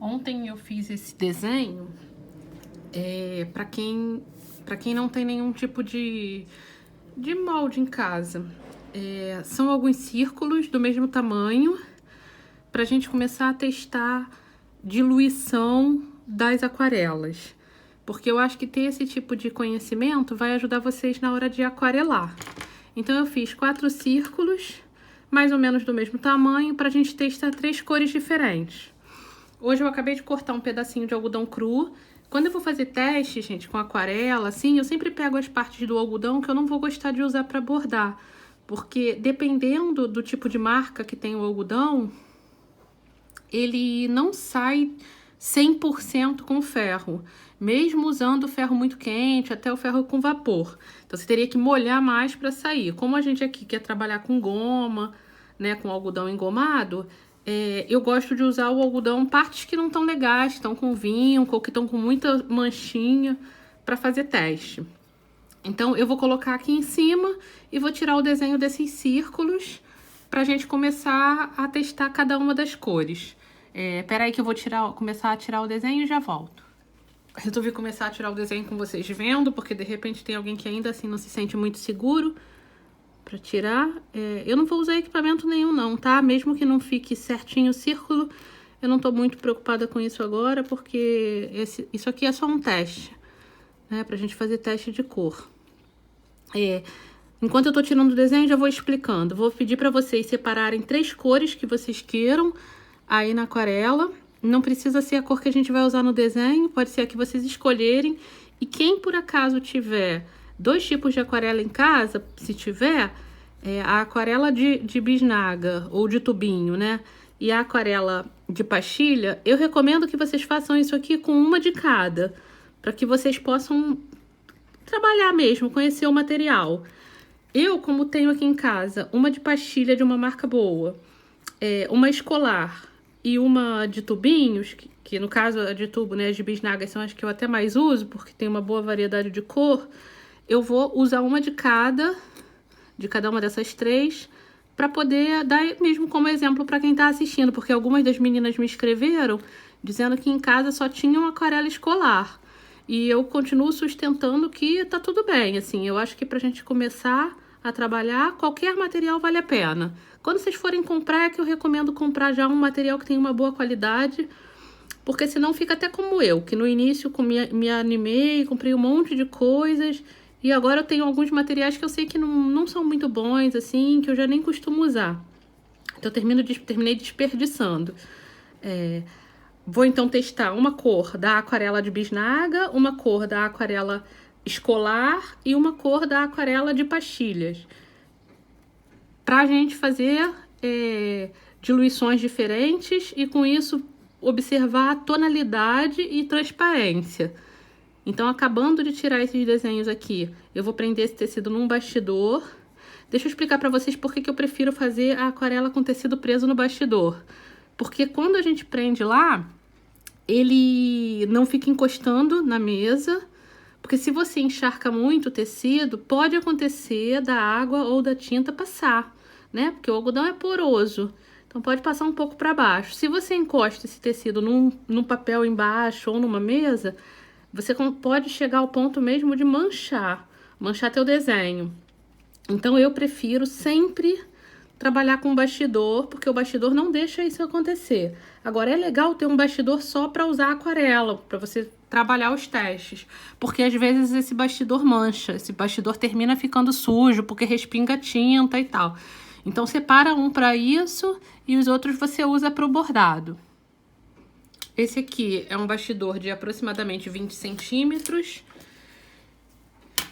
Ontem eu fiz esse desenho para quem não tem nenhum tipo de molde em casa. São alguns círculos do mesmo tamanho para a gente começar a testar diluição das aquarelas. Porque eu acho que ter esse tipo de conhecimento vai ajudar vocês na hora de aquarelar. Então eu fiz 4 círculos, mais ou menos do mesmo tamanho, para a gente testar 3 cores diferentes. Hoje eu acabei de cortar um pedacinho de algodão cru. Quando eu vou fazer teste, gente, com aquarela, assim, eu sempre pego as partes do algodão que eu não vou gostar de usar para bordar. Porque dependendo do tipo de marca que tem o algodão, ele não sai 100% com ferro. Mesmo usando o ferro muito quente, até o ferro com vapor. Então você teria que molhar mais para sair. Como a gente aqui quer trabalhar com goma, né, com algodão engomado, eu gosto de usar o algodão partes que não estão legais, estão com vinho, ou que estão com muita manchinha, para fazer teste. Então eu vou colocar aqui em cima e vou tirar o desenho desses círculos para a gente começar a testar cada uma das cores. Peraí que eu vou começar a tirar o desenho e já volto. Resolvi começar a tirar o desenho com vocês vendo, porque de repente tem alguém que ainda assim não se sente muito seguro para tirar. Eu não vou usar equipamento nenhum não, tá? Mesmo que não fique certinho o círculo, eu não tô muito preocupada com isso agora, porque isso aqui é só um teste, né? Pra gente fazer teste de cor. Enquanto eu tô tirando o desenho, já vou explicando. Vou pedir para vocês separarem 3 cores que vocês queiram aí na aquarela. Não precisa ser a cor que a gente vai usar no desenho, pode ser a que vocês escolherem. E quem por acaso tiver 2 tipos de aquarela em casa, se tiver, a aquarela de bisnaga ou de tubinho, né? E a aquarela de pastilha, eu recomendo que vocês façam isso aqui com uma de cada, para que vocês possam trabalhar mesmo, conhecer o material. Eu, como tenho aqui em casa uma de pastilha de uma marca boa, uma escolar e uma de tubinhos, que no caso a de tubo, né, as de bisnagas são as que eu até mais uso, porque tem uma boa variedade de cor, eu vou usar uma de cada uma dessas 3, para poder dar mesmo como exemplo para quem tá assistindo, porque algumas das meninas me escreveram dizendo que em casa só tinham aquarela escolar. E eu continuo sustentando que tá tudo bem, assim, eu acho que pra gente começar a trabalhar, qualquer material vale a pena. Quando vocês forem comprar, é que eu recomendo comprar já um material que tenha uma boa qualidade, porque senão fica até como eu, que no início me animei, comprei um monte de coisas, e agora eu tenho alguns materiais que eu sei que não são muito bons, assim, que eu já nem costumo usar. Então eu terminei desperdiçando. Vou então testar uma cor da aquarela de bisnaga, uma cor da aquarela escolar e uma cor da aquarela de pastilhas. Pra gente fazer diluições diferentes e com isso observar a tonalidade e transparência. Então, acabando de tirar esses desenhos aqui, eu vou prender esse tecido num bastidor. Deixa eu explicar pra vocês por que eu prefiro fazer a aquarela com tecido preso no bastidor. Porque quando a gente prende lá, ele não fica encostando na mesa. Porque se você encharca muito o tecido, pode acontecer da água ou da tinta passar, né? Porque o algodão é poroso, então pode passar um pouco para baixo. Se você encosta esse tecido num papel embaixo ou numa mesa, você pode chegar ao ponto mesmo de manchar teu desenho. Então eu prefiro sempre trabalhar com bastidor, porque o bastidor não deixa isso acontecer. Agora é legal ter um bastidor só para usar aquarela, para você trabalhar os testes, porque às vezes esse bastidor mancha, esse bastidor termina ficando sujo, porque respinga tinta e tal. Então separa um para isso e os outros você usa para o bordado. Esse aqui é um bastidor de aproximadamente 20 centímetros.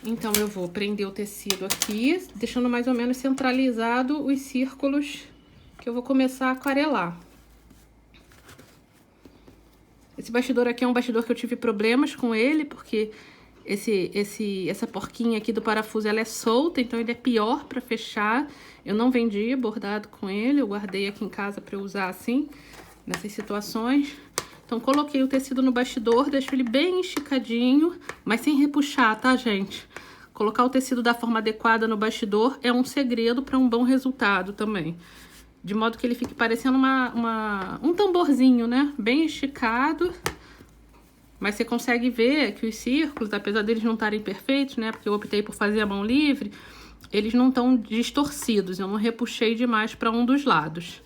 Então eu vou prender o tecido aqui, deixando mais ou menos centralizado os círculos que eu vou começar a aquarelar. Esse bastidor aqui é um bastidor que eu tive problemas com ele, porque essa porquinha aqui do parafuso, ela é solta, então ele é pior para fechar. Eu não vendi bordado com ele, eu guardei aqui em casa para eu usar assim, nessas situações. Então coloquei o tecido no bastidor, deixo ele bem esticadinho, mas sem repuxar, tá, gente? Colocar o tecido da forma adequada no bastidor é um segredo para um bom resultado também. de modo que ele fique parecendo um tamborzinho, né? Bem esticado. Mas você consegue ver que os círculos, apesar deles não estarem perfeitos, né? Porque eu optei por fazer a mão livre, eles não estão distorcidos. Eu não repuxei demais para um dos lados.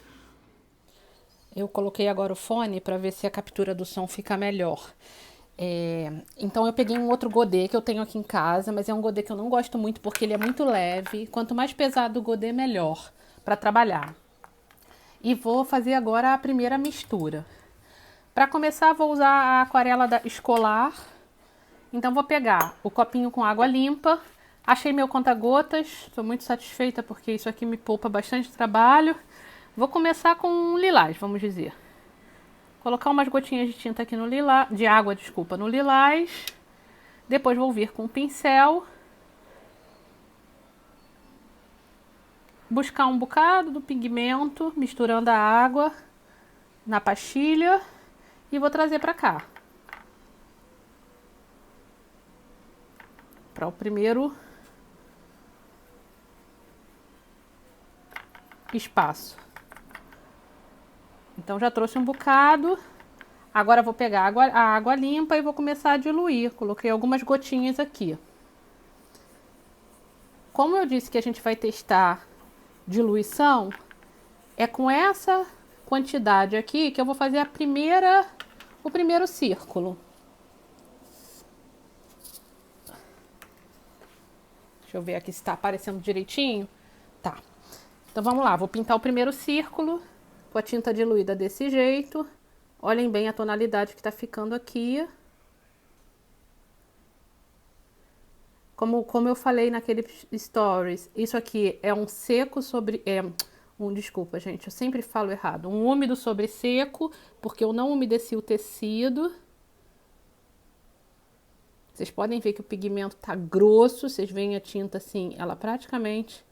Eu coloquei agora o fone para ver se a captura do som fica melhor. Então eu peguei um outro godê que eu tenho aqui em casa, mas é um godê que eu não gosto muito porque ele é muito leve. Quanto mais pesado o godê, melhor para trabalhar. E vou fazer agora a primeira mistura. Para começar, vou usar a aquarela escolar. Então vou pegar o copinho com água limpa. Achei meu conta-gotas, estou muito satisfeita porque isso aqui me poupa bastante trabalho. Vou começar com um lilás, vamos dizer. Colocar umas gotinhas de tinta aqui no lilás, de água, desculpa, no lilás. Depois vou vir com um pincel. Buscar um bocado do pigmento, misturando a água na pastilha. E vou trazer para cá. Para o primeiro espaço. Então já trouxe um bocado. Agora vou pegar a água limpa e vou começar a diluir. Coloquei algumas gotinhas aqui. Como eu disse que a gente vai testar diluição, é com essa quantidade aqui que eu vou fazer o primeiro círculo. Deixa eu ver aqui se está aparecendo direitinho. Tá. Então vamos lá, vou pintar o primeiro círculo com a tinta diluída desse jeito. Olhem bem a tonalidade que está ficando aqui. Como eu falei naquele stories, isso aqui é um seco sobre... desculpa, gente, eu sempre falo errado. Um úmido sobre seco, porque eu não umedeci o tecido. Vocês podem ver que o pigmento tá grosso, vocês veem a tinta assim, ela praticamente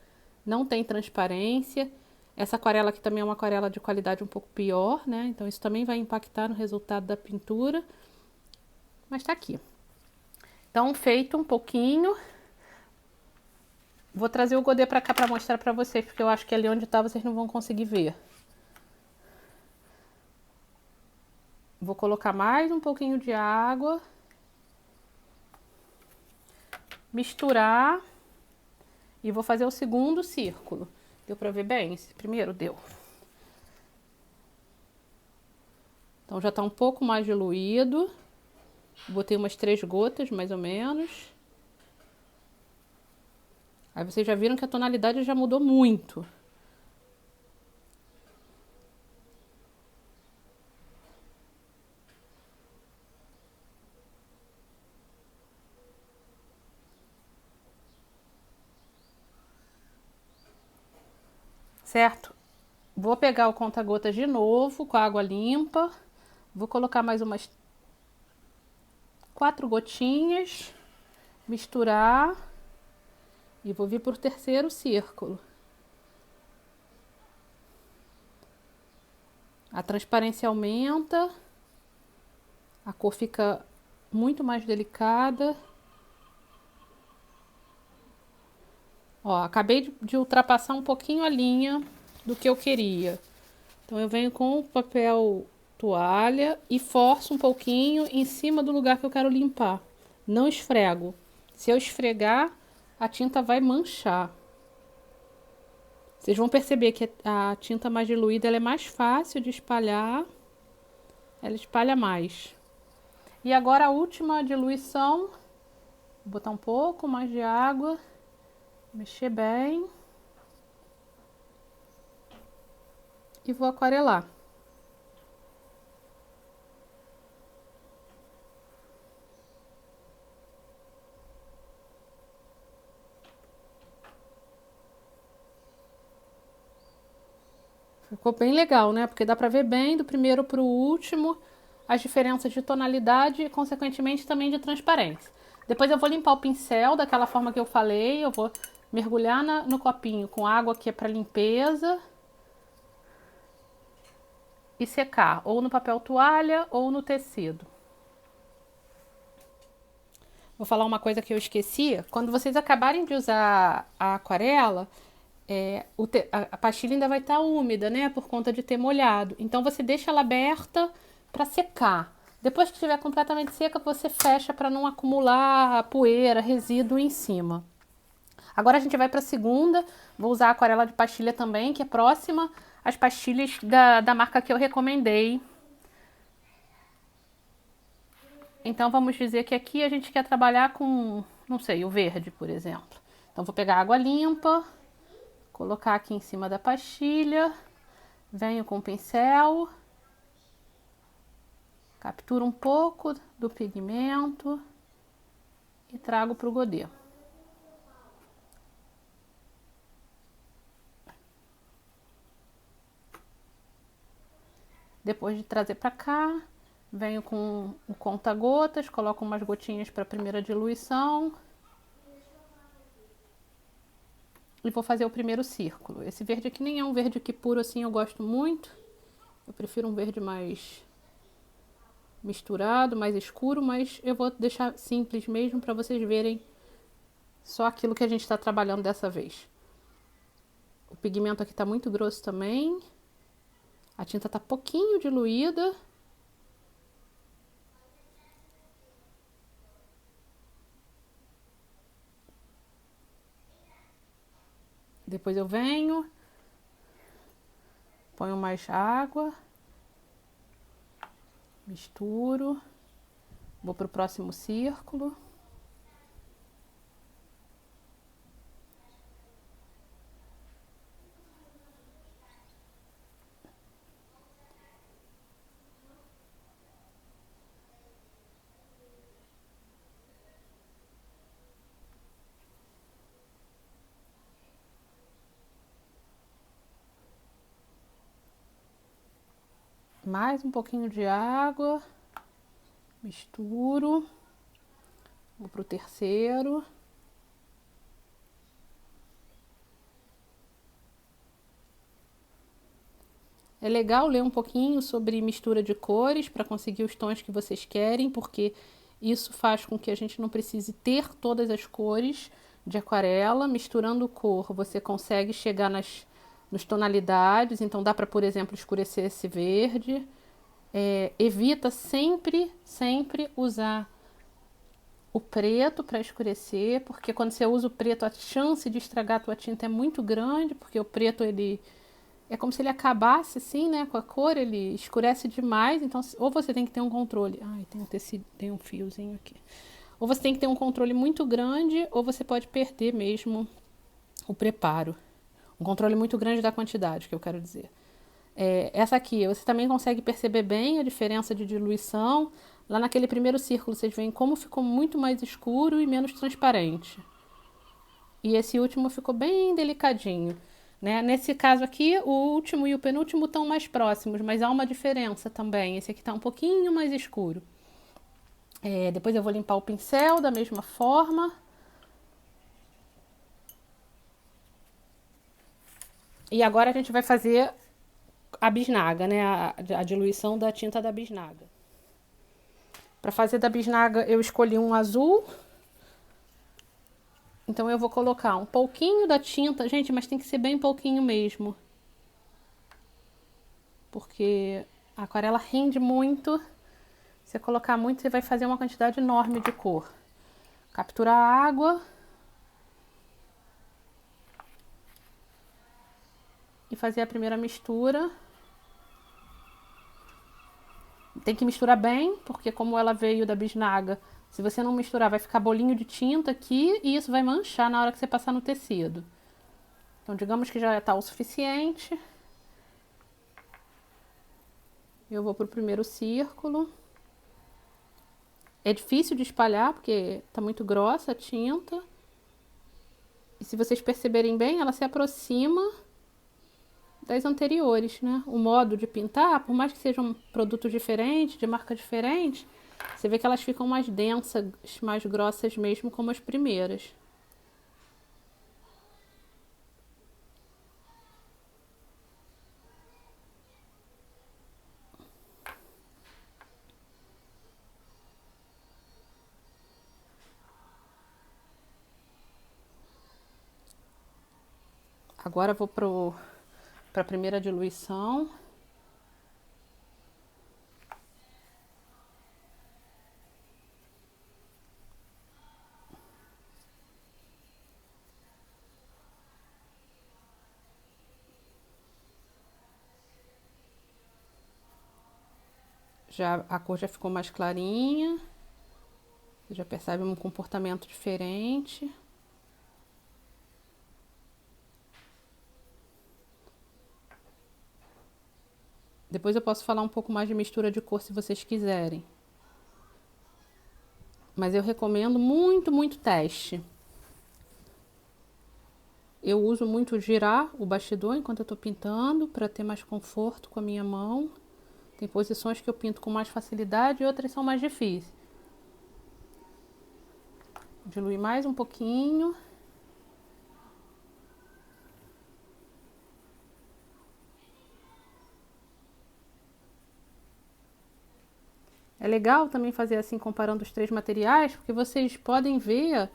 não tem transparência. Essa aquarela aqui também é uma aquarela de qualidade um pouco pior, né? Então isso também vai impactar no resultado da pintura. Mas tá aqui. Então, feito um pouquinho. Vou trazer o godê pra cá pra mostrar pra vocês, porque eu acho que ali onde tá vocês não vão conseguir ver. Vou colocar mais um pouquinho de água. Misturar. E vou fazer o segundo círculo. Deu pra ver bem? Esse primeiro deu. Então já tá um pouco mais diluído. Botei umas 3 gotas, mais ou menos. Aí vocês já viram que a tonalidade já mudou muito. Certo? Vou pegar o conta-gotas de novo com a água limpa. Vou colocar mais umas 4 gotinhas. Misturar. E vou vir pro terceiro círculo. A transparência aumenta. A cor fica muito mais delicada. Ó, acabei de ultrapassar um pouquinho a linha do que eu queria. Então eu venho com o papel toalha e forço um pouquinho em cima do lugar que eu quero limpar. Não esfrego. Se eu esfregar, a tinta vai manchar. Vocês vão perceber que a tinta mais diluída ela é mais fácil de espalhar. Ela espalha mais. E agora a última diluição. Vou botar um pouco mais de água. Mexer bem. E vou aquarelar. Ficou bem legal, né? Porque dá pra ver bem do primeiro pro último as diferenças de tonalidade e, consequentemente, também de transparência. Depois eu vou limpar o pincel daquela forma que eu falei. Eu vou mergulhar no copinho com água que é para limpeza e secar ou no papel toalha ou no tecido. Vou falar uma coisa que eu esqueci. Quando vocês acabarem de usar a aquarela, A pastilha ainda vai estar úmida, né? Por conta de ter molhado. Então você deixa ela aberta para secar. Depois que estiver completamente seca, você fecha para não acumular poeira, resíduo em cima. Agora a gente vai para a segunda. Vou usar a aquarela de pastilha também, que é próxima às pastilhas da marca que eu recomendei. Então vamos dizer que aqui a gente quer trabalhar com, não sei, o verde, por exemplo. Então vou pegar água limpa, colocar aqui em cima da pastilha, venho com o pincel, capturo um pouco do pigmento e trago para o godê. Depois de trazer para cá, venho com o conta-gotas, coloco umas gotinhas para a primeira diluição. E vou fazer o primeiro círculo. Esse verde aqui nem é um verde aqui puro assim, eu gosto muito. Eu prefiro um verde mais misturado, mais escuro, mas eu vou deixar simples mesmo para vocês verem só aquilo que a gente está trabalhando dessa vez. O pigmento aqui está muito grosso também. A tinta está pouquinho diluída. Depois eu venho, ponho mais água, misturo, vou para o próximo círculo. Mais um pouquinho de água, misturo, vou para o terceiro. É legal ler um pouquinho sobre mistura de cores para conseguir os tons que vocês querem, porque isso faz com que a gente não precise ter todas as cores de aquarela. Misturando cor, você consegue chegar nas tonalidades, então dá para, por exemplo, escurecer esse verde. Evita sempre usar o preto para escurecer, porque quando você usa o preto a chance de estragar a tua tinta é muito grande, porque o preto ele é como se ele acabasse assim, né, com a cor, ele escurece demais, então ou você tem que ter um controle. Ai, tem um tecido, tem um fiozinho aqui. Ou você tem que ter um controle muito grande, ou você pode perder mesmo o preparo. Um controle muito grande da quantidade, que eu quero dizer. Essa aqui, você também consegue perceber bem a diferença de diluição. Lá naquele primeiro círculo, vocês veem como ficou muito mais escuro e menos transparente. E esse último ficou bem delicadinho. Né? Nesse caso aqui, o último e o penúltimo estão mais próximos, mas há uma diferença também. Esse aqui está um pouquinho mais escuro. Depois eu vou limpar o pincel da mesma forma. E agora a gente vai fazer a bisnaga, né? A diluição da tinta da bisnaga. Para fazer da bisnaga eu escolhi um azul. Então eu vou colocar um pouquinho da tinta, gente, mas tem que ser bem pouquinho mesmo. Porque a aquarela rende muito. Se você colocar muito, você vai fazer uma quantidade enorme de cor. Capturar a água. E fazer a primeira mistura. Tem que misturar bem, porque como ela veio da bisnaga, se você não misturar, vai ficar bolinho de tinta aqui e isso vai manchar na hora que você passar no tecido. Então, digamos que já está o suficiente. Eu vou para o primeiro círculo. É difícil de espalhar, porque está muito grossa a tinta. E se vocês perceberem bem, ela se aproxima das anteriores, né? O modo de pintar, por mais que sejam produtos diferentes, de marca diferente, você vê que elas ficam mais densas, mais grossas mesmo, como as primeiras. Agora eu vou para a primeira diluição. Já, a cor já ficou mais clarinha. Você já percebe um comportamento diferente. Depois eu posso falar um pouco mais de mistura de cor se vocês quiserem. Mas eu recomendo muito, muito teste. Eu uso muito girar o bastidor enquanto eu tô pintando, para ter mais conforto com a minha mão. Tem posições que eu pinto com mais facilidade e outras são mais difíceis. Diluir mais um pouquinho. É legal também fazer assim, comparando os 3 materiais, porque vocês podem ver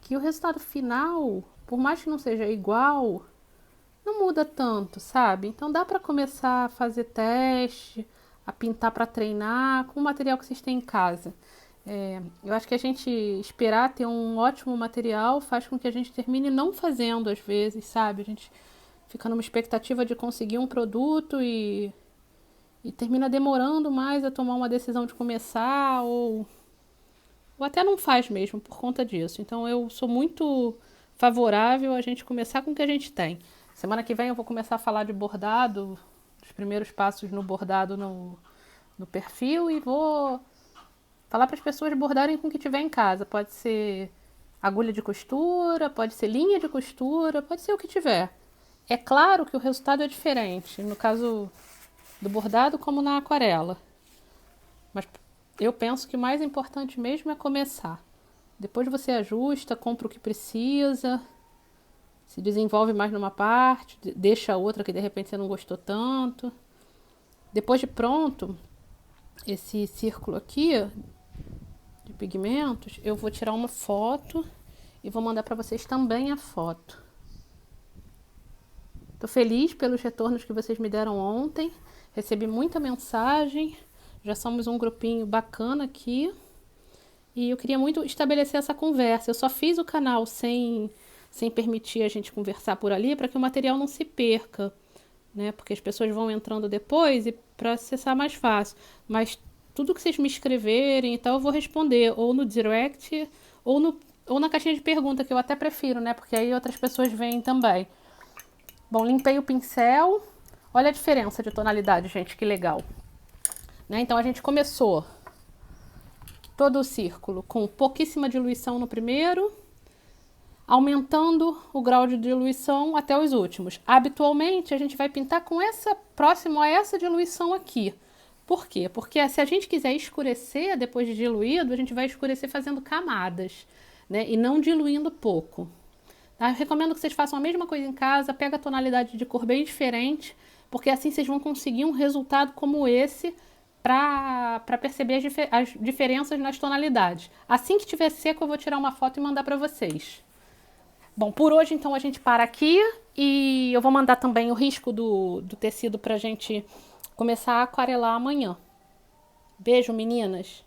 que o resultado final, por mais que não seja igual, não muda tanto, sabe? Então dá para começar a fazer teste, a pintar para treinar com o material que vocês têm em casa. Eu acho que a gente esperar ter um ótimo material faz com que a gente termine não fazendo às vezes, sabe? A gente fica numa expectativa de conseguir um produto e termina demorando mais a tomar uma decisão de começar ou até não faz mesmo por conta disso. Então eu sou muito favorável a gente começar com o que a gente tem. Semana que vem eu vou começar a falar de bordado, dos primeiros passos no bordado no perfil e vou falar para as pessoas bordarem com o que tiver em casa. Pode ser agulha de costura, pode ser linha de costura, pode ser o que tiver. É claro que o resultado é diferente, no caso do bordado como na aquarela. Mas eu penso que o mais importante mesmo é começar. Depois você ajusta, compra o que precisa, se desenvolve mais numa parte, deixa a outra que de repente você não gostou tanto. Depois de pronto, esse círculo aqui de pigmentos, eu vou tirar uma foto e vou mandar para vocês também a foto. Tô feliz pelos retornos que vocês me deram ontem, recebi muita mensagem, já somos um grupinho bacana aqui e eu queria muito estabelecer essa conversa. Eu só fiz o canal sem permitir a gente conversar por ali para que o material não se perca, né? Porque as pessoas vão entrando depois e para acessar mais fácil. Mas tudo que vocês me escreverem e tal, eu vou responder ou no direct ou na caixinha de pergunta, que eu até prefiro, né? Porque aí outras pessoas veem também. Bom, limpei o pincel. Olha a diferença de tonalidade, gente, que legal. Né? Então a gente começou todo o círculo com pouquíssima diluição no primeiro, aumentando o grau de diluição até os últimos. Habitualmente a gente vai pintar com essa próximo a essa diluição aqui. Por quê? Porque se a gente quiser escurecer depois de diluído, a gente vai escurecer fazendo camadas, né? E não diluindo pouco. Tá? Eu recomendo que vocês façam a mesma coisa em casa, pega a tonalidade de cor bem diferente, porque assim vocês vão conseguir um resultado como esse para perceber as diferenças nas tonalidades. Assim que estiver seco, eu vou tirar uma foto e mandar para vocês. Bom, por hoje então a gente para aqui e eu vou mandar também o risco do tecido para a gente começar a aquarelar amanhã. Beijo, meninas!